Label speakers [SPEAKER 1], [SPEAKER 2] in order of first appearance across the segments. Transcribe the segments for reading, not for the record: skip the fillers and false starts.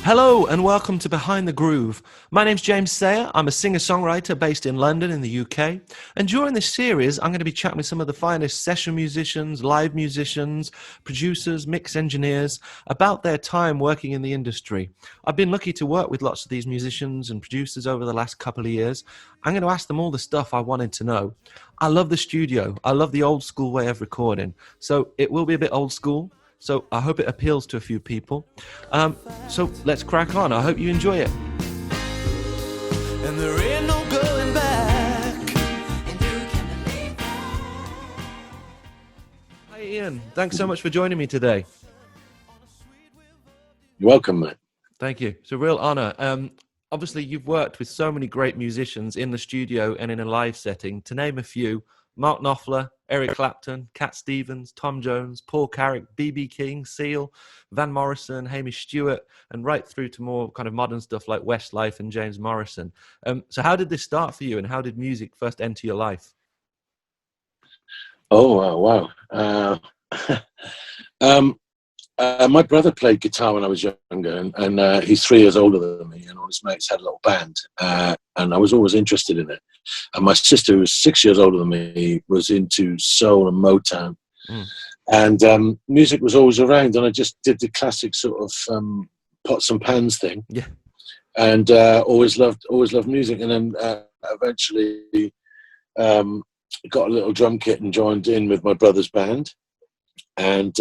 [SPEAKER 1] Hello and welcome to Behind the Groove. My name's James Sayer. I'm a singer-songwriter based in London in the UK. And during this series, I'm going to be chatting with some of the finest session musicians, live musicians, producers, mix engineers about their time working in the industry. I've been lucky to work with lots of these musicians and producers over the last couple of years. I'm going to ask them all the stuff I wanted to know. I love the studio. I love the old school way of recording. So it will be a bit old school. So I hope it appeals to a few people. So let's crack on. I hope you enjoy it. And there ain't no going back. Hi Ian, thanks so much for joining me today.
[SPEAKER 2] You're welcome, mate.
[SPEAKER 1] Thank you. It's a real honor. Obviously, you've worked with so many great musicians in the studio and in a live setting. To name a few, Mark Knopfler, Eric Clapton, Cat Stevens, Tom Jones, Paul Carrick, B.B. King, Seal, Van Morrison, Hamish Stewart, and right through to more kind of modern stuff like Westlife and James Morrison. So how did this start for you, and how did music first enter your life?
[SPEAKER 2] Oh, wow. My brother played guitar when I was younger, and he's 3 years older than me, and all his mates had a little band, and I was always interested in it. And my sister, who was 6 years older than me, was into soul and Motown, and music was always around, and I just did the classic sort of pots and pans thing, and always loved music, and then eventually got a little drum kit and joined in with my brother's band, and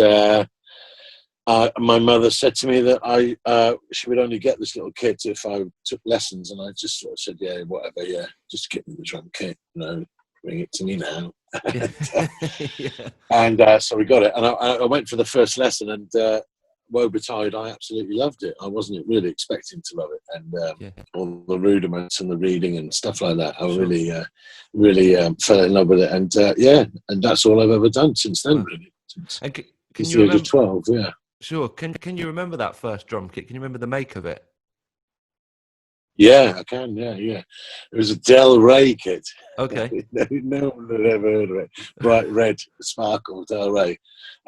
[SPEAKER 2] my mother said to me that she would only get this little kit if I took lessons, and I just sort of said, yeah, whatever, yeah, just get me the drum kit, bring it to me now. And so we got it, and I went for the first lesson, and woe betide, I absolutely loved it. I wasn't really expecting to love it, and all the rudiments and the reading and stuff like that, I really fell in love with it, and and that's all I've ever done since then, really. Since the age of 12, yeah.
[SPEAKER 1] Sure. Can you remember that first drum kit? Can you remember the make of it?
[SPEAKER 2] Yeah, I can. Yeah. It was a Del Rey kit.
[SPEAKER 1] Okay.
[SPEAKER 2] No one had ever heard of it. Bright red sparkle Del Rey,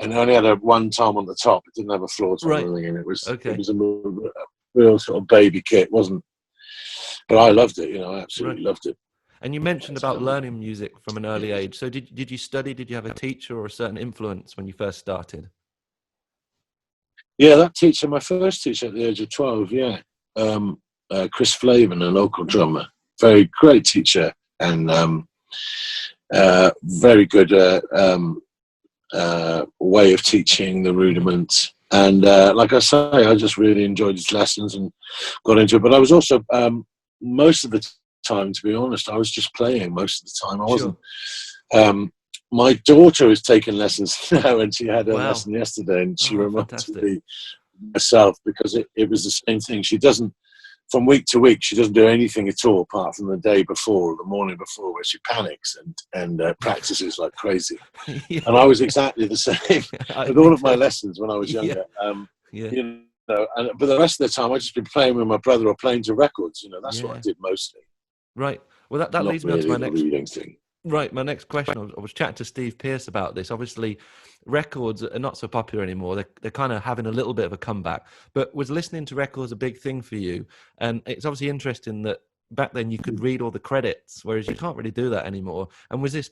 [SPEAKER 2] and it only had a one tom on the top. It didn't have a floor tom or anything, and it was a real sort of baby kit, wasn't? But I loved it. I absolutely loved it.
[SPEAKER 1] And you mentioned about learning music from an early age. So did you study? Did you have a teacher or a certain influence when you first started?
[SPEAKER 2] Yeah, that teacher, my first teacher at the age of 12, Chris Flavin, a local drummer, very great teacher, and very good way of teaching the rudiments. And like I say, I just really enjoyed his lessons and got into it. But I was also, most of the time, to be honest, I was just playing most of the time. I wasn't. My daughter is taking lessons now, and she had a lesson yesterday, and she reminded me myself, because it was the same thing. She doesn't, from week to week, she doesn't do anything at all apart from the day before, or the morning before, where she panics and practices like crazy. And I was exactly the same with all of my lessons when I was younger. But the rest of the time, I just been playing with my brother or playing to records. That's what I did mostly.
[SPEAKER 1] Right. Well, that leads me on to my next
[SPEAKER 2] reading thing.
[SPEAKER 1] Right, my next question, I was chatting to Steve Pearce about this. Obviously, records are not so popular anymore. They're kind of having a little bit of a comeback. But was listening to records a big thing for you? And it's obviously interesting that back then you could read all the credits, whereas you can't really do that anymore. And was this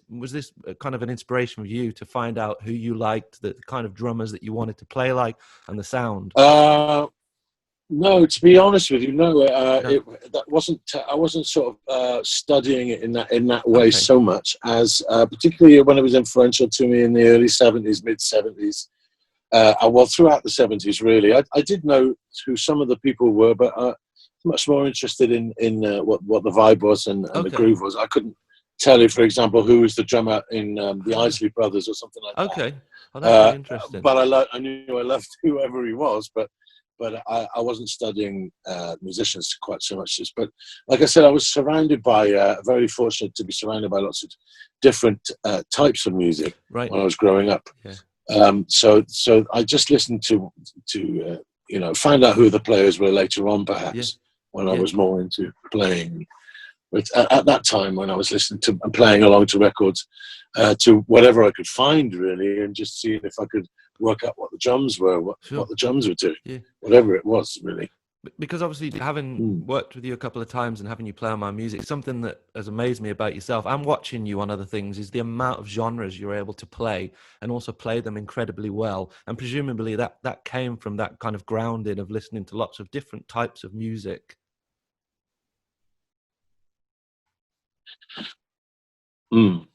[SPEAKER 1] kind of an inspiration for you to find out who you liked, the kind of drummers that you wanted to play like, and the sound?
[SPEAKER 2] No, to be honest with you, that wasn't. I wasn't sort of studying it in that way so much as, particularly when it was influential to me in the early '70s, mid '70s. Throughout the '70s, really, I did know who some of the people were, but much more interested in what the vibe was and the groove was. I couldn't tell you, for example, who was the drummer in the Isley Brothers or something like that.
[SPEAKER 1] Okay, well, that's very interesting.
[SPEAKER 2] But I knew I loved whoever he was, but I wasn't studying musicians quite so much. But like I said, I was surrounded by, very fortunate to be surrounded by lots of different types of music when I was growing up. So I just listened to find out who the players were later on, perhaps, when I was more into playing. But at that time, when I was listening to and playing along to records, to whatever I could find, really, and just seeing if I could work out what the drums were, what the drums were doing, whatever it was, really.
[SPEAKER 1] Because obviously having worked with you a couple of times and having you play on my music, something that has amazed me about yourself and watching you on other things is the amount of genres you're able to play and also play them incredibly well. And presumably that came from that kind of grounding of listening to lots of different types of music.
[SPEAKER 2] Mm.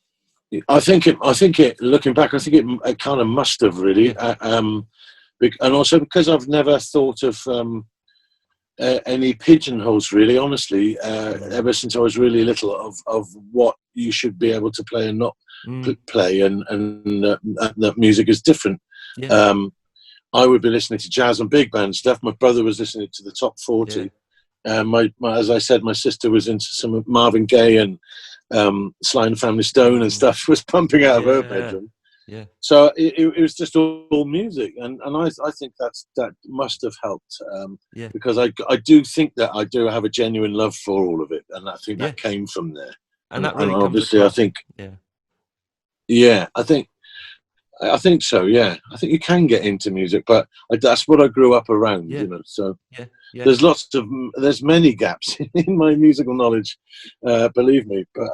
[SPEAKER 2] I think it. Looking back, I think it kind of must have really,
[SPEAKER 1] Yeah.
[SPEAKER 2] and also because I've never thought of any pigeonholes really. Honestly, ever since I was really little, of what you should be able to play and not play, and that music is different.
[SPEAKER 1] Yeah.
[SPEAKER 2] I would be listening to jazz and big band stuff. My brother was listening to the top 40. As I said, my sister was into some Marvin Gaye and Sly and Family Stone and stuff was pumping out of her bedroom.
[SPEAKER 1] Yeah.
[SPEAKER 2] So it was just all music, and I think that must have helped, because I do think that I do have a genuine love for all of it, and I think that came from there.
[SPEAKER 1] And that really comes
[SPEAKER 2] obviously
[SPEAKER 1] across.
[SPEAKER 2] I think so. Yeah, I think you can get into music, but that's what I grew up around. So there's many gaps in my musical knowledge, believe me. But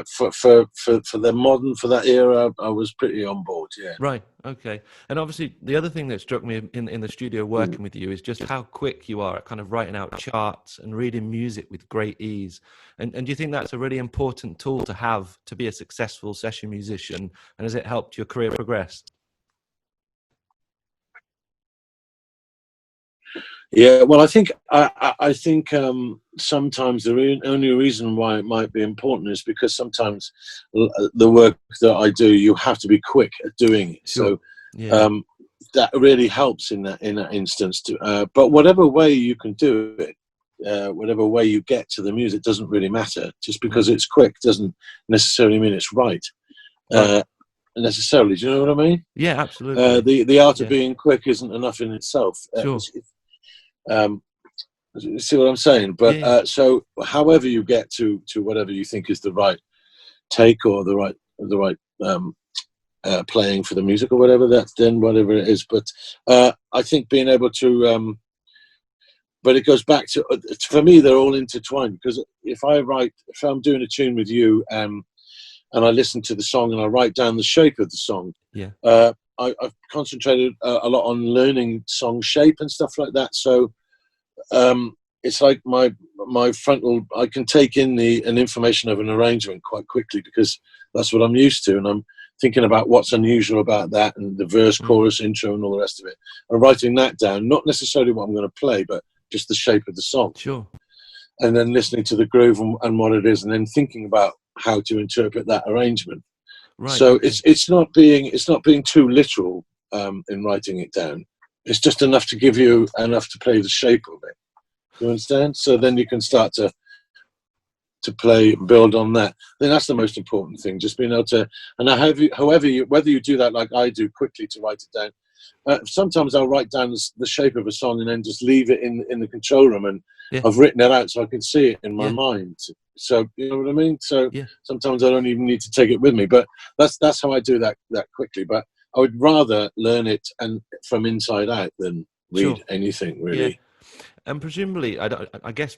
[SPEAKER 2] for that era, I was pretty on board. Yeah.
[SPEAKER 1] Right. Okay. And obviously, the other thing that struck me in the studio working with you is just how quick you are at kind of writing out charts and reading music with great ease. And do you think that's a really important tool to have to be a successful session musician? And has it helped your career progress?
[SPEAKER 2] Yeah, well, I think sometimes the only reason why it might be important is because sometimes the work that I do, you have to be quick at doing it.
[SPEAKER 1] Sure.
[SPEAKER 2] So that really helps in that instance. But whatever way you can do it, whatever way you get to the music doesn't really matter. Just because it's quick doesn't necessarily mean it's right. Necessarily, do you know what I mean?
[SPEAKER 1] Yeah, absolutely.
[SPEAKER 2] The art of being quick isn't enough in itself.
[SPEAKER 1] Sure.
[SPEAKER 2] See what I'm saying? But so, however you get to whatever you think is the right take or the right playing for the music or whatever, that's then whatever it is. But I think being able to, but it goes back to, for me, they're all intertwined, because if I'm doing a tune with you, and I listen to the song and I write down the shape of the song, I've concentrated a lot on learning song shape and stuff like that. So it's like my frontal, I can take in an information of an arrangement quite quickly, because that's what I'm used to, and I'm thinking about what's unusual about that, and the verse, chorus, intro, and all the rest of it, and writing that down, not necessarily what I'm going to play, but just the shape of the song.
[SPEAKER 1] Sure.
[SPEAKER 2] And then listening to the groove and what it is, and then thinking about how to interpret that arrangement.
[SPEAKER 1] Right.
[SPEAKER 2] So it's not being too literal in writing it down. It's just enough to give you enough to play the shape of it. You understand? So then you can start to play and build on that. Then that's the most important thing. Just being able to, and whether you do that like I do quickly to write it down. Sometimes I'll write down the shape of a song and then just leave it in the control room, and I've written it out so I can see it in my mind. So you know what I mean. So sometimes I don't even need to take it with me. But that's how I do that quickly. But I would rather learn it and from inside out than read anything really.
[SPEAKER 1] Yeah. And presumably, I guess,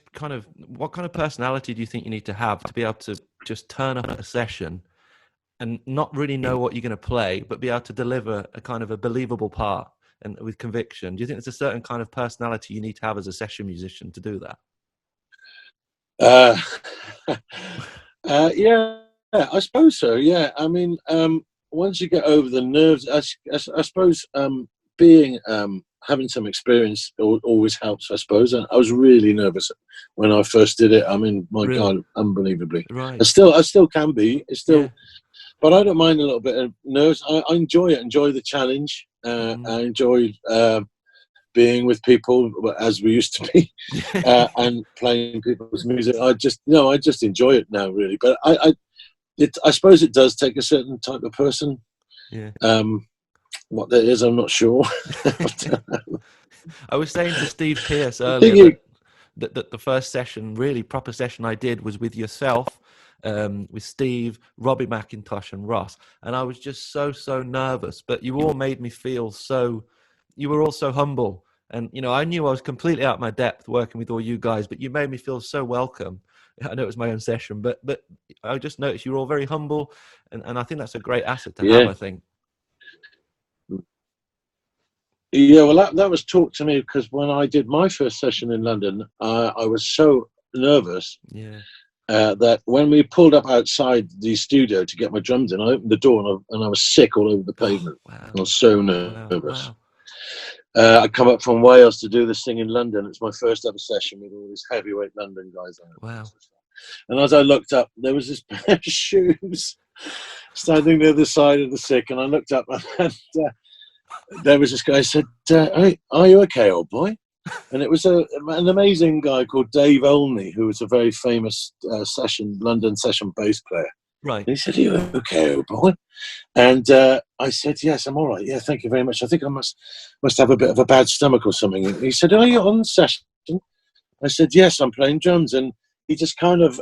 [SPEAKER 1] what kind of personality do you think you need to have to be able to just turn up at a session and not really know what you're going to play, but be able to deliver a kind of a believable part and with conviction? Do you think there's a certain kind of personality you need to have as a session musician to do that?
[SPEAKER 2] Yeah, I suppose so. Yeah, I mean, once you get over the nerves, I suppose being having some experience always helps, I suppose. And I was really nervous when I first did it. I mean, my God, unbelievably.
[SPEAKER 1] Right.
[SPEAKER 2] I still can be. It's still, but I don't mind a little bit of nerves. I enjoy it. Enjoy the challenge. I enjoy being with people as we used to be, and playing people's music. I just enjoy it now, really. But I suppose it does take a certain type of person.
[SPEAKER 1] Yeah.
[SPEAKER 2] What that is, I'm not sure.
[SPEAKER 1] I was saying to Steve Pearce earlier that the first session, really proper session I did, was with yourself, with Steve, Robbie McIntosh, and Ross, and I was just so nervous. But you all made me feel so. You were all so humble And I knew I was completely out of my depth working with all you guys, but you made me feel so welcome. I know it was my own session, but I just noticed you were all very humble, and I think that's a great asset to have,
[SPEAKER 2] Yeah.
[SPEAKER 1] I think.
[SPEAKER 2] Yeah, well, that was taught to me because when I did my first session in London, I was so nervous
[SPEAKER 1] Yeah.
[SPEAKER 2] that when we pulled up outside the studio to get my drums in, I opened the door and I was sick all over the pavement.
[SPEAKER 1] Wow.
[SPEAKER 2] I was so
[SPEAKER 1] Wow.
[SPEAKER 2] nervous.
[SPEAKER 1] Wow.
[SPEAKER 2] I come up from Wales to do this thing in London. It's my first ever session with all these heavyweight London guys on it.
[SPEAKER 1] Wow.
[SPEAKER 2] And as I looked up, there was this pair of shoes standing near the side of the sick, and I looked up and there was this guy said, "Are you okay, old boy?" And it was an amazing guy called Dave Olney, who was a very famous London session bass player.
[SPEAKER 1] Right.
[SPEAKER 2] And he said, "Are you okay, old boy?" And I said, "Yes, I'm all right. Yeah, thank you very much. I think I must have a bit of a bad stomach or something." And he said, "Are you on session?" I said, "Yes, I'm playing drums." And he just kind of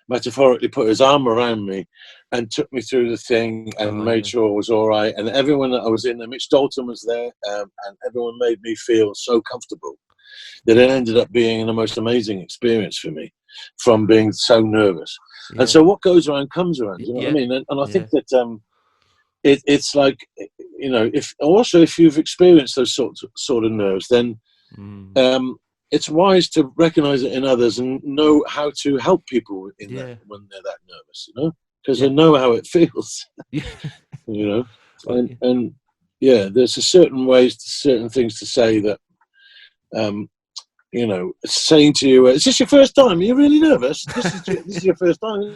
[SPEAKER 2] metaphorically put his arm around me and took me through the thing and made sure it was all right. And everyone that I was in there, Mitch Dalton was there, and everyone made me feel so comfortable that it ended up being the most amazing experience for me from being so nervous.
[SPEAKER 1] Yeah.
[SPEAKER 2] And so what goes around comes around, you know what I mean? And I think that it's like, if you've experienced those sort of nerves, then it's wise to recognize it in others and know how to help people in that when they're that nervous, because they know how it feels, and there's certain ways, certain things to say that, saying to you, "Is this your first time? Are you really nervous? This is your first time."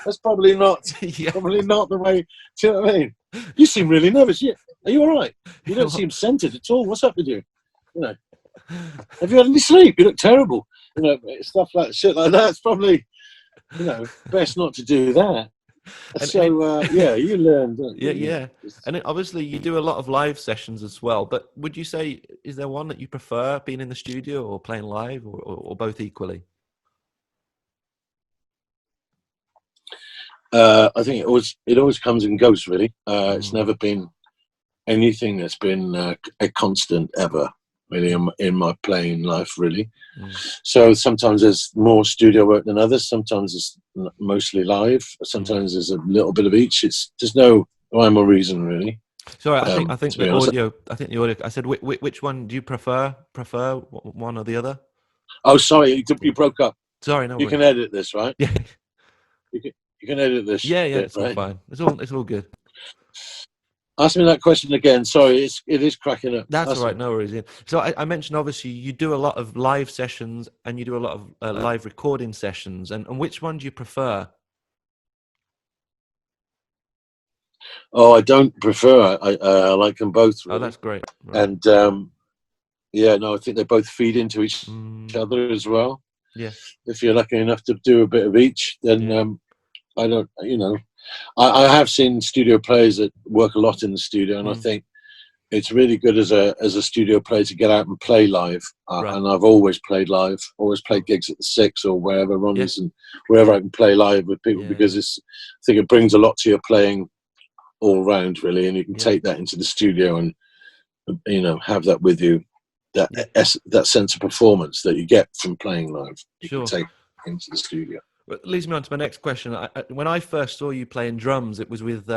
[SPEAKER 2] That's probably not the way. Do you know what I mean? You seem really nervous. Yeah, are you all right? You don't seem centered at all. What's up with you? Have you had any sleep? You look terrible. Stuff like shit like that. It's probably, best not to do that. You learn, don't you?
[SPEAKER 1] Yeah. And obviously you do a lot of live sessions as well, but would you say, is there one that you prefer, being in the studio or playing live, or both equally?
[SPEAKER 2] I think it always comes and goes, really. It's never been anything that's been a constant ever, really, in my playing life, really. So sometimes there's more studio work than others. Sometimes it's mostly live. Sometimes there's a little bit of each. There's no rhyme or reason, really.
[SPEAKER 1] Sorry, I think the audio. I said, which one do you prefer? Prefer one or the other?
[SPEAKER 2] Oh, sorry, you broke up.
[SPEAKER 1] Sorry, no.
[SPEAKER 2] You can edit this, right?
[SPEAKER 1] Yeah.
[SPEAKER 2] You can edit this.
[SPEAKER 1] Yeah, it's all fine. It's all good.
[SPEAKER 2] Ask me that question again. Sorry, it is cracking up.
[SPEAKER 1] That's all right, no worries. Yeah. So I mentioned, obviously, you do a lot of live sessions and you do a lot of live recording sessions. And which one do you prefer?
[SPEAKER 2] Oh, I don't prefer. I like them both. Really.
[SPEAKER 1] Oh, that's great. Right.
[SPEAKER 2] And I think they both feed into each other as well.
[SPEAKER 1] Yeah.
[SPEAKER 2] If you're lucky enough to do a bit of each, then I don't. I have seen studio players that work a lot in the studio, and I think it's really good as a studio player to get out and play live. And I've always played live, always played gigs at the Six or wherever Ronnie's and wherever I can play live with people because I think it brings a lot to your playing all round, really, and you can take that into the studio and have that with you. That sense of performance that you get from playing live, you can take into the studio.
[SPEAKER 1] It leads me on to my next question. When I first saw you playing drums, it was with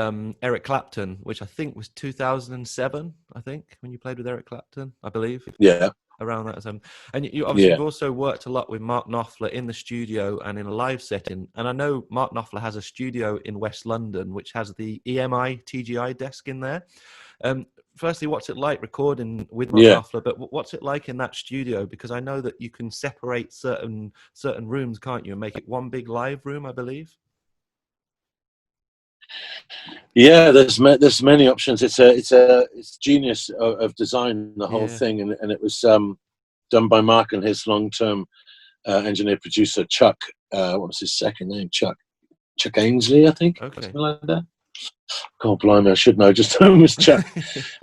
[SPEAKER 1] Eric Clapton, which I think was 2007, I think, when you played with Eric Clapton, I believe.
[SPEAKER 2] Yeah.
[SPEAKER 1] Around that time. And you obviously you've also worked a lot with Mark Knopfler in the studio and in a live setting. And I know Mark Knopfler has a studio in West London, which has the EMI TGI desk in there. Firstly, what's it like recording with Mark Knopfler? But what's it like in that studio? Because I know that you can separate certain rooms, can't you, and make it one big live room, I believe.
[SPEAKER 2] Yeah, there's many options. It's genius of design, the whole thing, and it was done by Mark and his long-term engineer producer Chuck. What was his second name? Chuck Ainsley, I think.
[SPEAKER 1] Okay.
[SPEAKER 2] Something like that. God blimey, I should know. Just known him as Chuck.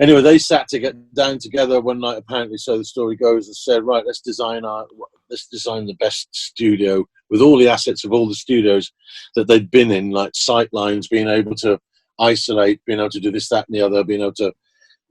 [SPEAKER 2] Anyway, they sat to get down together one night, apparently, so the story goes, and said, right, let's design the best studio with all the assets of all the studios that they'd been in, like sight lines, being able to isolate, being able to do this, that, and the other, being able to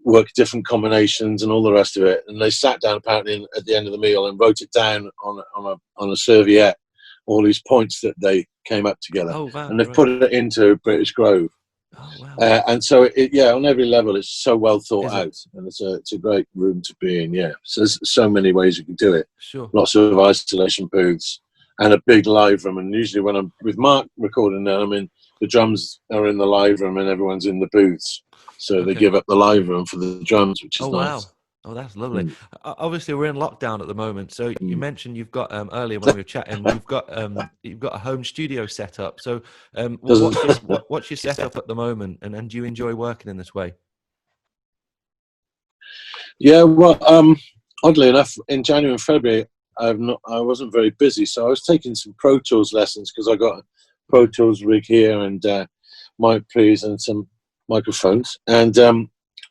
[SPEAKER 2] work different combinations and all the rest of it. And they sat down apparently at the end of the meal and wrote it down on a serviette, all these points that they came up together,
[SPEAKER 1] Oh wow!
[SPEAKER 2] and they've
[SPEAKER 1] Right.
[SPEAKER 2] put it into British Grove.
[SPEAKER 1] Oh wow!
[SPEAKER 2] And so, on every level, it's so well thought
[SPEAKER 1] Is it?
[SPEAKER 2] out, and it's a great room to be in. Yeah, so there's so many ways you can do it.
[SPEAKER 1] Sure.
[SPEAKER 2] Lots of isolation booths and a big live room. And usually, when I'm with Mark recording, now the drums are in the live room and everyone's in the booths. So they
[SPEAKER 1] Okay.
[SPEAKER 2] give up the live room for the drums, which
[SPEAKER 1] Oh
[SPEAKER 2] is nice.
[SPEAKER 1] wow! Oh, that's lovely.
[SPEAKER 2] Mm.
[SPEAKER 1] Obviously, we're in lockdown at the moment. So you
[SPEAKER 2] Mm.
[SPEAKER 1] mentioned you've got earlier when we were chatting, you've got a home studio set up. So
[SPEAKER 2] Doesn't
[SPEAKER 1] what's your setup at the moment, and do you enjoy working in this way?
[SPEAKER 2] Yeah, well, oddly enough, in January and February, I wasn't very busy, so I was taking some Pro Tools lessons because I got a Pro Tools rig here and mic pre's and some microphones, and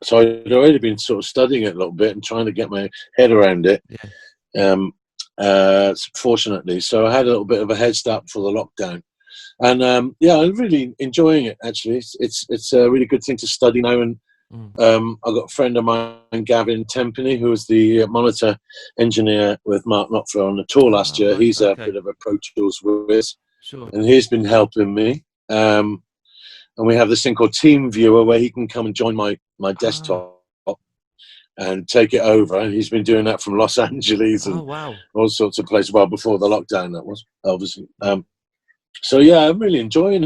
[SPEAKER 2] so I'd already been sort of studying it a little bit and trying to get my head around it.
[SPEAKER 1] Yeah.
[SPEAKER 2] Fortunately, so I had a little bit of a head start for the lockdown, and I'm really enjoying it. Actually, it's a really good thing to study now. And I've got a friend of mine, Gavin Tempany, who was the monitor engineer with Mark Knopfler on the tour last year.
[SPEAKER 1] Right.
[SPEAKER 2] He's a
[SPEAKER 1] Okay.
[SPEAKER 2] bit of a Pro Tools whiz,
[SPEAKER 1] Sure.
[SPEAKER 2] and he's been helping me. And we have this thing called Team Viewer where he can come and join my
[SPEAKER 1] Ah.
[SPEAKER 2] desktop and take it over. And he's been doing that from Los Angeles
[SPEAKER 1] Oh
[SPEAKER 2] and
[SPEAKER 1] wow.
[SPEAKER 2] all sorts of places. Well, before the lockdown, that was obviously. So yeah, I'm really enjoying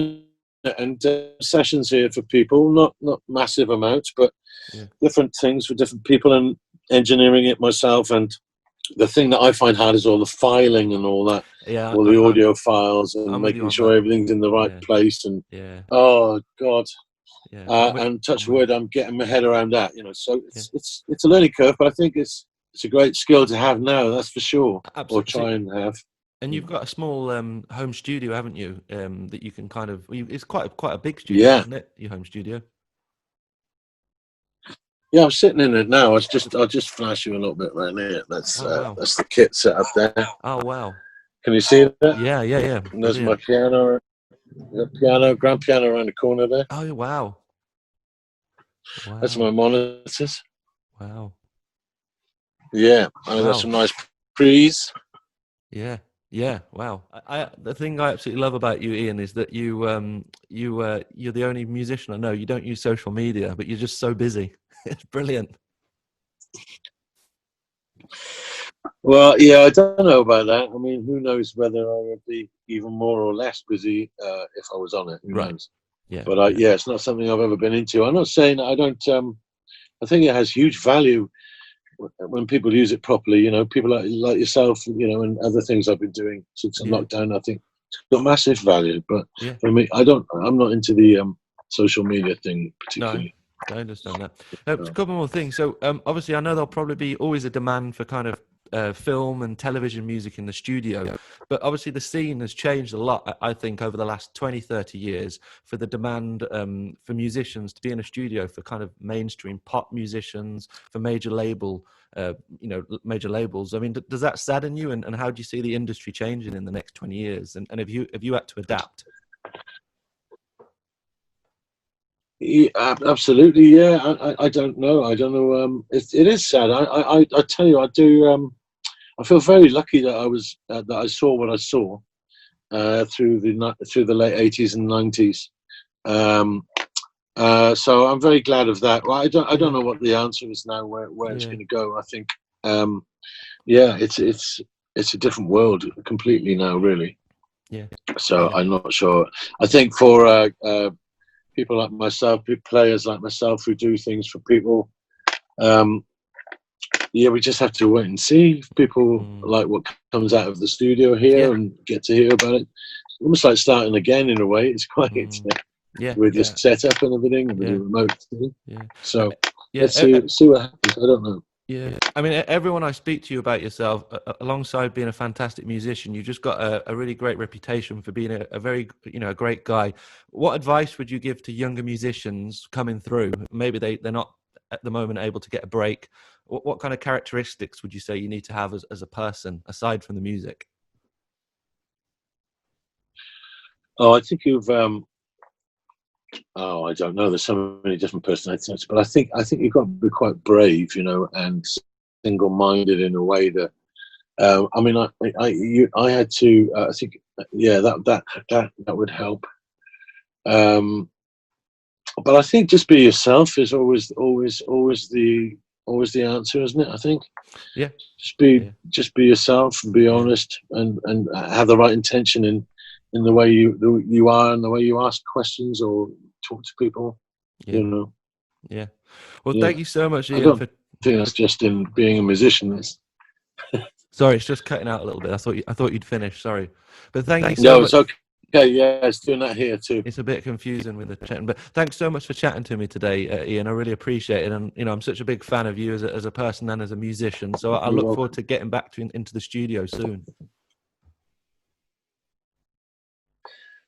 [SPEAKER 2] it, and sessions here for people, not massive amounts, but
[SPEAKER 1] Yeah.
[SPEAKER 2] different things for different people, and engineering it myself. And the thing that I find hard is all the filing and all that,
[SPEAKER 1] Yeah.
[SPEAKER 2] all the audio files, and
[SPEAKER 1] I'm with you
[SPEAKER 2] making
[SPEAKER 1] on
[SPEAKER 2] sure
[SPEAKER 1] that.
[SPEAKER 2] everything's in the right
[SPEAKER 1] Yeah.
[SPEAKER 2] place. And
[SPEAKER 1] Yeah.
[SPEAKER 2] oh God.
[SPEAKER 1] Yeah.
[SPEAKER 2] And touch
[SPEAKER 1] I'm with you.
[SPEAKER 2] wood, I'm getting my head around that. So
[SPEAKER 1] Yeah.
[SPEAKER 2] it's a learning curve, but I think it's a great skill to have now. That's for sure, or
[SPEAKER 1] Absolutely.
[SPEAKER 2] try and have.
[SPEAKER 1] And you've got a small home studio, haven't you? That you can kind of. It's quite a big studio,
[SPEAKER 2] Yeah,
[SPEAKER 1] isn't it? Your home studio.
[SPEAKER 2] yeah. I'm sitting in it now. I'll just flash you a little bit right there.
[SPEAKER 1] Oh wow.
[SPEAKER 2] That's the kit set up there.
[SPEAKER 1] Oh wow.
[SPEAKER 2] Can you see that?
[SPEAKER 1] Yeah. Yeah. Yeah.
[SPEAKER 2] And there's my
[SPEAKER 1] Brilliant.
[SPEAKER 2] grand piano around the corner there.
[SPEAKER 1] Oh wow.
[SPEAKER 2] That's
[SPEAKER 1] Wow.
[SPEAKER 2] my monitors.
[SPEAKER 1] Wow.
[SPEAKER 2] Yeah, I've got
[SPEAKER 1] Wow.
[SPEAKER 2] some nice pre's.
[SPEAKER 1] Yeah. Yeah. Wow. The thing I absolutely love about you, Ian, is that you're the only musician I know. You don't use social media, but you're just so busy. It's brilliant.
[SPEAKER 2] Well, yeah, I don't know about that. I mean, who knows whether I would be even more or less busy if I was on it. Who
[SPEAKER 1] Right.
[SPEAKER 2] knows?
[SPEAKER 1] Yeah.
[SPEAKER 2] But
[SPEAKER 1] Yeah.
[SPEAKER 2] yeah, it's not something I've ever been into. I'm not saying that I don't. I think it has huge value when people use it properly. People like yourself, and other things I've been doing since the
[SPEAKER 1] Yeah.
[SPEAKER 2] lockdown. I think it's got massive value. But
[SPEAKER 1] Yeah.
[SPEAKER 2] I mean, I'm not into the social media thing
[SPEAKER 1] No.
[SPEAKER 2] particularly.
[SPEAKER 1] I understand that. A couple more things. So, obviously, I know there'll probably be always a demand for kind of film and television music in the studio, but obviously the scene has changed a lot, I think, over the last 20, 30 years for the demand for musicians to be in a studio for kind of mainstream pop musicians, for major labels. I mean, does that sadden you? And how do you see the industry changing in the next 20 years? And have you had to adapt?
[SPEAKER 2] Yeah, absolutely, yeah. I don't know. I don't know. It is sad. I tell you, I do. I feel very lucky that I saw what I saw through the late '80s and '90s. So I'm very glad of that. Well, I don't
[SPEAKER 1] Yeah,
[SPEAKER 2] know what the answer is now, where it's
[SPEAKER 1] yeah,
[SPEAKER 2] going to go. I think, yeah, it's a different world completely now, really.
[SPEAKER 1] yeah,
[SPEAKER 2] So
[SPEAKER 1] yeah,
[SPEAKER 2] I'm not sure. I think for people like myself, players like myself who do things for people, um, yeah, we just have to wait and see if people
[SPEAKER 1] mm,
[SPEAKER 2] like what comes out of the studio
[SPEAKER 1] yeah,
[SPEAKER 2] here and get to hear about it. Almost like starting again in a way. It's quite
[SPEAKER 1] mm, yeah,
[SPEAKER 2] with the
[SPEAKER 1] yeah,
[SPEAKER 2] setup and everything and with the
[SPEAKER 1] yeah,
[SPEAKER 2] remote thing.
[SPEAKER 1] yeah. I
[SPEAKER 2] So
[SPEAKER 1] mean, yeah,
[SPEAKER 2] let's see what happens. I don't know.
[SPEAKER 1] yeah. I mean, everyone I speak to you about yourself, alongside being a fantastic musician, you've just got a really great reputation for being a very, a great guy. What advice would you give to younger musicians coming through? Maybe they're not at the moment able to get a break. What kind of characteristics would you say you need to have as a person, aside from the music?
[SPEAKER 2] Oh, I think Oh, I don't know. There's so many different personalities, but I think you've got to be quite brave, and single-minded in a way that. I mean, I had to. I think, yeah, that would help. But I think just be yourself is always the answer, isn't it? I think.
[SPEAKER 1] Yeah.
[SPEAKER 2] Just be yourself and be honest and have the right intention in the way you are and the way you ask questions or talk to people.
[SPEAKER 1] Yeah. Yeah. Well,
[SPEAKER 2] Yeah.
[SPEAKER 1] thank you so much, Ian.
[SPEAKER 2] I don't think that's just in being a musician.
[SPEAKER 1] Sorry, it's just cutting out a little bit. I thought you'd finish. Sorry, but thank you so
[SPEAKER 2] No,
[SPEAKER 1] much.
[SPEAKER 2] it's okay. Yeah, it's doing that here too.
[SPEAKER 1] It's a bit confusing with the chatting, but thanks so much for chatting to me today, Ian. I really appreciate it, and I'm such a big fan of you as a person and as a musician. So I look forward to getting back into the studio soon.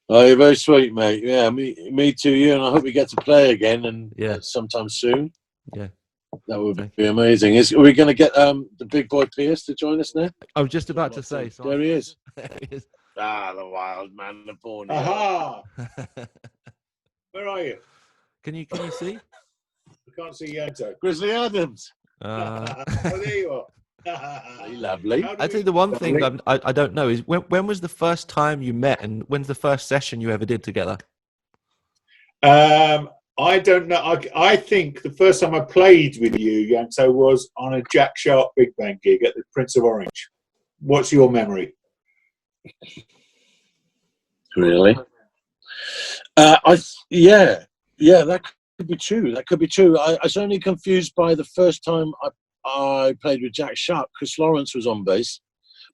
[SPEAKER 2] Oh, you're very sweet, mate. Yeah, me too, you, and I hope we get to play again and sometime soon.
[SPEAKER 1] Yeah.
[SPEAKER 2] That would be amazing. Are we going to get the big boy Pearce to join us now?
[SPEAKER 1] I was just about to say. So
[SPEAKER 2] there he is.
[SPEAKER 1] There he is.
[SPEAKER 2] The wild man of Borneo.
[SPEAKER 3] Aha! Where are you?
[SPEAKER 1] Can you see?
[SPEAKER 3] I can't see Yanto.
[SPEAKER 2] Grizzly Adams.
[SPEAKER 3] Oh, there you are.
[SPEAKER 2] Lovely.
[SPEAKER 1] I think the one thing I don't know is when was the first time you met, and when's the first session you ever did together?
[SPEAKER 3] I don't know. I think the first time I played with you, Yanto, was on a Jack Sharp big band gig at the Prince of Orange. What's your memory?
[SPEAKER 2] Really? Yeah, that could be true. That could be true. I was only confused by the first time I played with Jack Sharp. Chris Lawrence was on bass,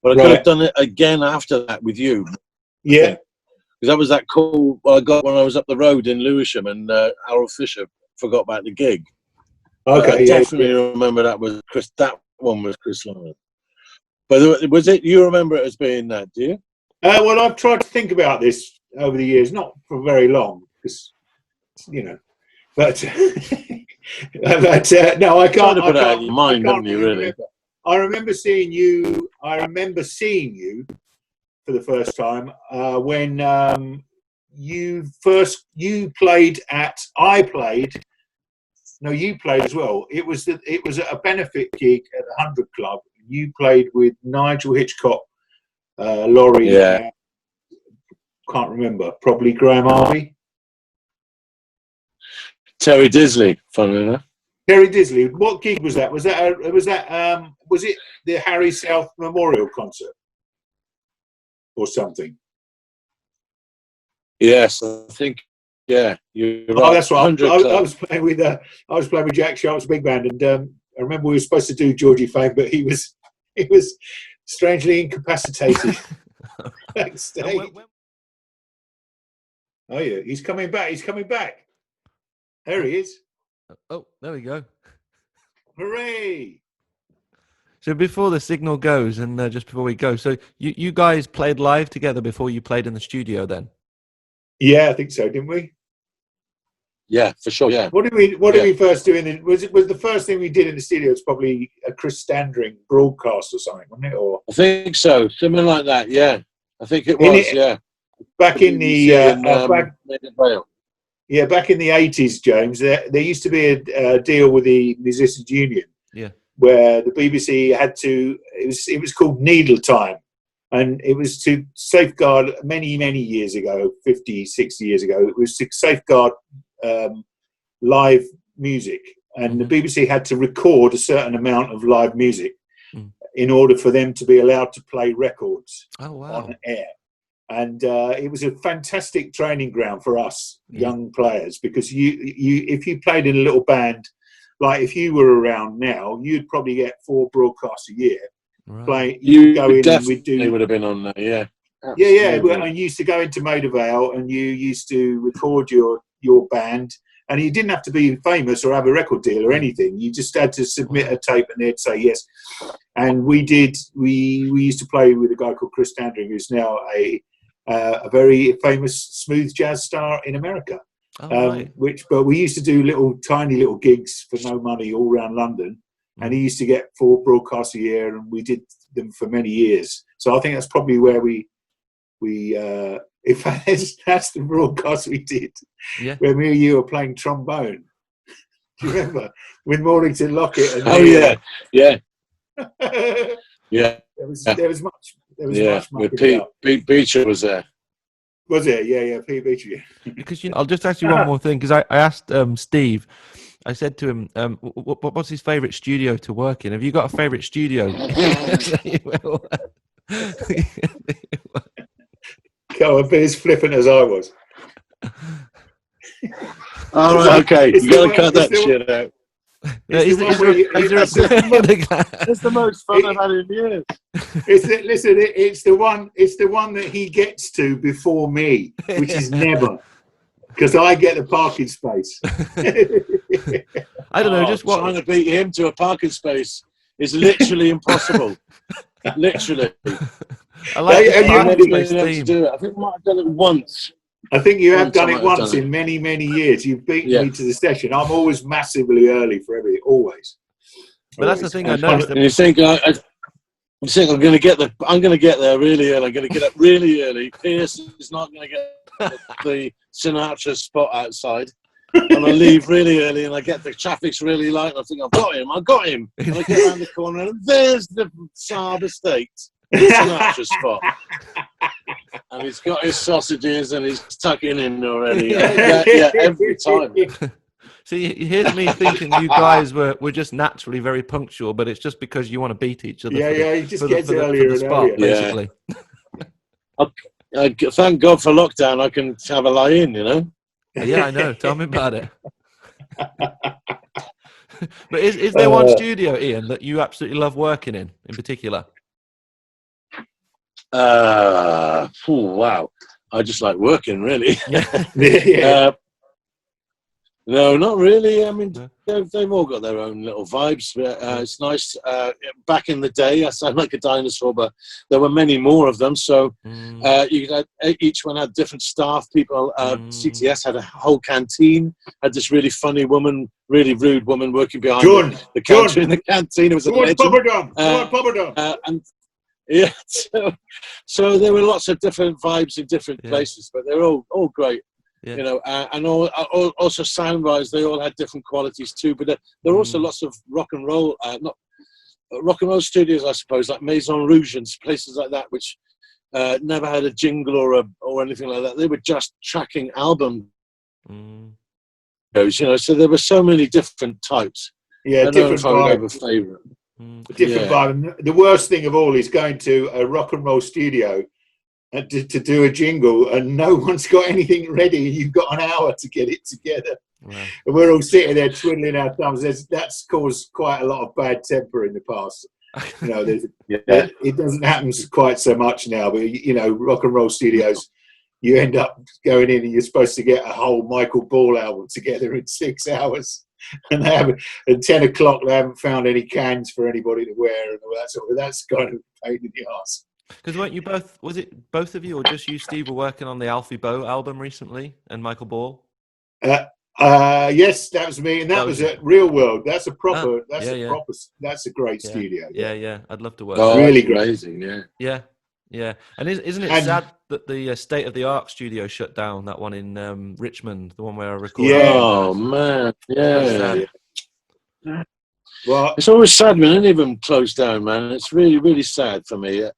[SPEAKER 2] but I could have done it again after that with you.
[SPEAKER 3] Yeah.
[SPEAKER 2] Because that was that call I got when I was up the road in Lewisham, and Harold Fisher forgot about the gig.
[SPEAKER 3] Okay,
[SPEAKER 2] I definitely remember that was Chris. That one was Chris Lawrence. But was it? You remember it as being that? Do you?
[SPEAKER 3] Well, I've tried to think about this over the years, not for very long, because but no, I can't.
[SPEAKER 2] Put it out of your mind, don't you? Really?
[SPEAKER 3] I remember seeing you for the first time when you played at. You played as well. It was at a benefit gig at the 100 Club. You played with Nigel Hitchcock, Laurie.
[SPEAKER 2] Yeah.
[SPEAKER 3] Can't remember. Probably Graham Harvey.
[SPEAKER 2] Terry Disley, funnily enough.
[SPEAKER 3] Terry Disley. What gig was that? Was it the Harry South Memorial concert or something?
[SPEAKER 2] Yes, I think. Yeah, you're right.
[SPEAKER 3] Oh, that's right. I was playing with Jack Sharp's big band, and I remember we were supposed to do Georgie Fame, but he was strangely incapacitated backstage. Oh yeah, he's coming back. There he is.
[SPEAKER 1] Oh, there we go.
[SPEAKER 3] Hooray!
[SPEAKER 1] So before the signal goes, and just before we go, so you guys played live together before you played in the studio, then?
[SPEAKER 3] Yeah, I think so, didn't we?
[SPEAKER 2] Yeah, for sure. Yeah.
[SPEAKER 3] What did we first do was the first thing we did in the studio was probably a Chris Standring broadcast or something, wasn't it? Or
[SPEAKER 2] I think so, something like that. Yeah, I think it was. Yeah.
[SPEAKER 3] Back in the back in the 80s, James, there used to be a deal with the Musicians Union, where the BBC had to. It was called Needle Time, and it was to safeguard many years ago, 50, 60 years ago. It was to safeguard live music, and the BBC had to record a certain amount of live music in order for them to be allowed to play records on air. And it was a fantastic training ground for us young players, because if you played in a little band, like if you were around now, you'd probably get 4 broadcasts a year.
[SPEAKER 2] Right. You go in and we'd do. Would have been on there, yeah. Absolutely.
[SPEAKER 3] Yeah. And you used to go into Maida Vale, and you used to record your band, and you didn't have to be famous or have a record deal or anything. You just had to submit a tape, and they'd say yes. And we did. We used to play with a guy called Chris Standring, who's now a very famous smooth jazz star in America. But we used to do tiny little gigs for no money all around London, and he used to get 4 broadcasts a year, and we did them for many years. So I think that's probably where we In fact, that's the broadcast we did.
[SPEAKER 1] Yeah.
[SPEAKER 3] Where me and you were playing trombone. Do you remember? With Mornington Lockett and
[SPEAKER 2] yeah.
[SPEAKER 3] There was much
[SPEAKER 2] Pete Beecher was there.
[SPEAKER 3] Was it? Yeah, Pete Beecher.
[SPEAKER 1] Because I'll just ask you one more thing, because I asked Steve, I said to him, what's his favourite studio to work in? Have you got a favourite studio?
[SPEAKER 3] Go on, be as flippant as I was.
[SPEAKER 2] All right, okay. You got to cut that shit out.
[SPEAKER 1] Is there
[SPEAKER 2] It's the most fun I've had in years.
[SPEAKER 3] It's the one that he gets to before me, which is never, because I get the parking space.
[SPEAKER 1] I don't know, just
[SPEAKER 2] trying to beat him to a parking space is literally impossible. Literally.
[SPEAKER 1] I like
[SPEAKER 2] I've never been able to do it. I think I might have done it once.
[SPEAKER 3] I think you have done it once in many, many years. You've beaten me to the session. I'm always massively early for everything, always.
[SPEAKER 1] But that's the thing I noticed.
[SPEAKER 2] And you think I'm going to get there really early. I'm going to get up really early. Pearce is not going to get the Sinatra spot outside. And I leave really early, and I get the traffic's really light, and I think I've got him. And I get around the corner, and there's the Saab Estate Sinatra spot. And he's got his sausages, and he's tucking in already. Every time.
[SPEAKER 1] See, here's me thinking you guys were just naturally very punctual, but it's just because you want to beat each other.
[SPEAKER 3] He just gets earlier and earlier.
[SPEAKER 1] Basically.
[SPEAKER 2] Thank God for lockdown, I can have a lie in, you know?
[SPEAKER 1] Yeah, I know. Tell me about it. But is there one studio, Ian, that you absolutely love working in particular?
[SPEAKER 2] Wow. I just like working, really. No, not really. I mean, they've all got their own little vibes. It's nice. Back in the day, I sound like a dinosaur, but there were many more of them. So each one had different staff. People, CTS had a whole canteen, had this really funny woman, really rude woman working behind the counter in the canteen. It was a legend. And yeah, so there were lots of different vibes in different places, but they're all great. Yeah. You know, and also sound-wise, they all had different qualities too. But there are also lots of rock and roll, not rock and roll studios, I suppose, like Maison Rouge and places like that, which never had a jingle or anything like that. They were just tracking album, you know. So there were so many different types.
[SPEAKER 3] Yeah,
[SPEAKER 2] I don't know if I would have a favourite.
[SPEAKER 3] Different vibe. The worst thing of all is going to a rock and roll studio to do a jingle, and no one's got anything ready. You've got an hour to get it together. Wow. And we're all sitting there twiddling our thumbs. That's caused quite a lot of bad temper in the past. You know, it doesn't happen quite so much now. But you know, rock and roll studios, you end up going in and you're supposed to get a whole Michael Ball album together in 6 hours. And at 10 o'clock, they haven't found any cans for anybody to wear and all that sort of. That's kind of a pain in the arse.
[SPEAKER 1] Because weren't you both? Was it both of you, or just you, Steve, were working on the Alfie Boe album recently, and Michael Ball?
[SPEAKER 3] Yes, that was me, and that was at Real World. That's a proper. That's a great studio.
[SPEAKER 1] Yeah. I'd love to work.
[SPEAKER 2] Oh,
[SPEAKER 3] really
[SPEAKER 2] amazing.
[SPEAKER 1] Yeah. And isn't it sad that the State of the Art studio shut down? That one in Richmond, the one where I recorded.
[SPEAKER 2] Yeah. Oh man. Yeah.
[SPEAKER 3] Well,
[SPEAKER 2] it's always sad when any of them close down, man. It's really, really sad for me.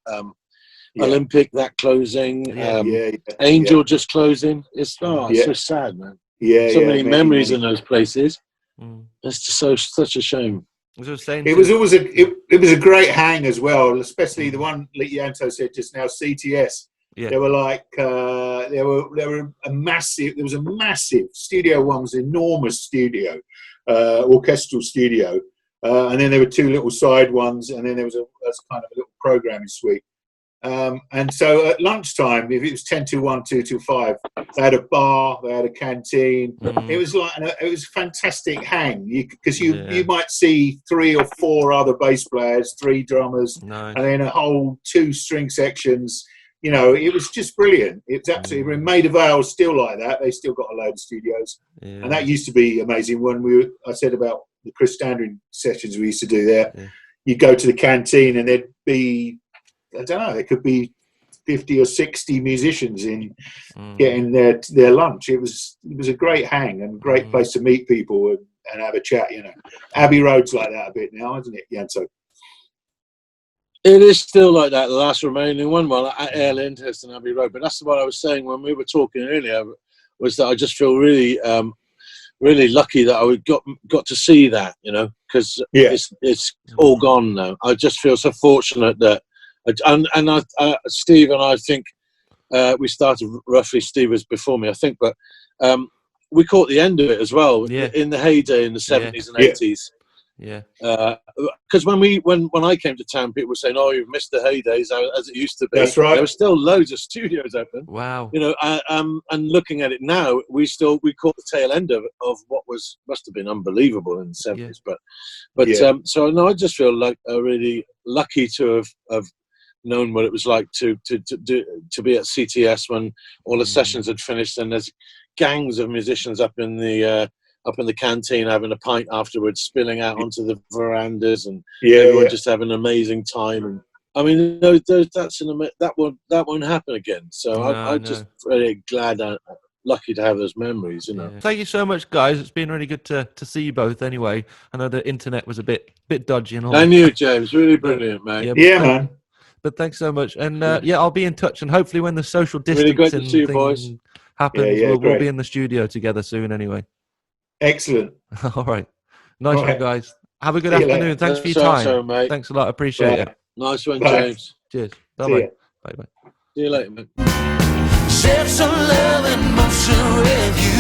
[SPEAKER 2] Olympic, that closing. Angel just closing. It's so sad, man. So many memories in those places. It's just such a shame.
[SPEAKER 3] It was always a great hang as well, especially the one Yanto said just now, CTS. Yeah. They were like there was a massive studio. One was an enormous studio, orchestral studio. And then there were two little side ones, and then there was a kind of a little programming suite. And so at lunchtime, if it was 10 to 1, 2 to 5, they had a bar, they had a canteen. It was like it was a fantastic hang, because you might see 3 or 4 other bass players, 3 drummers, and then a whole 2 string sections. You know, it was just brilliant. It was absolutely Maida Vale's still like that. They still got a load of studios, and that used to be amazing. When I said about the Chris Standring sessions we used to do there, you go to the canteen and there'd be, I don't know, there could be 50 or 60 musicians in getting their lunch. It was a great hang and great place to meet people and have a chat. Abbey Road's like that a bit now, isn't it, Janso?
[SPEAKER 2] It is still like that, the last remaining one, at Air Lyndhurst and Abbey Road. But that's what I was saying when we were talking earlier, was that I just feel really, really lucky that I got to see that, because it's all gone now. I just feel so fortunate that, Steve and I think we started roughly. Steve was before me, I think, but we caught the end of it as well in the heyday in the 70s and 80s.
[SPEAKER 1] Yeah.
[SPEAKER 2] Because when I came to town, people were saying, "Oh, you've missed the heydays as it used to be."
[SPEAKER 3] That's right.
[SPEAKER 2] There were still loads of studios open.
[SPEAKER 1] Wow.
[SPEAKER 2] And looking at it now, we caught the tail end of what must have been unbelievable in the 70s. So no, I just feel like really lucky to have known what it was like to be at CTS when all the sessions had finished, and there's gangs of musicians up in the canteen having a pint afterwards, spilling out onto the verandas, and everyone just having an amazing time. And I mean, that won't happen again. So I'm just really glad, lucky to have those memories.
[SPEAKER 1] Thank you so much, guys. It's been really good to see you both. Anyway, I know the internet was a bit dodgy and all.
[SPEAKER 2] And you, James, really brilliant, mate.
[SPEAKER 3] Man.
[SPEAKER 1] But thanks so much, and I'll be in touch, and hopefully when the social distancing
[SPEAKER 2] really great to see you, boys.
[SPEAKER 1] happens, we'll be in the studio together soon. Anyway.
[SPEAKER 3] Excellent.
[SPEAKER 1] All right. Nice one, guys. Have a good afternoon. Thanks for your time.
[SPEAKER 2] So, mate.
[SPEAKER 1] Thanks a lot. Appreciate it.
[SPEAKER 2] Nice one, James.
[SPEAKER 1] Cheers. Bye-bye. Bye-bye.
[SPEAKER 2] See you later, mate.
[SPEAKER 4] Share some love and motion with you.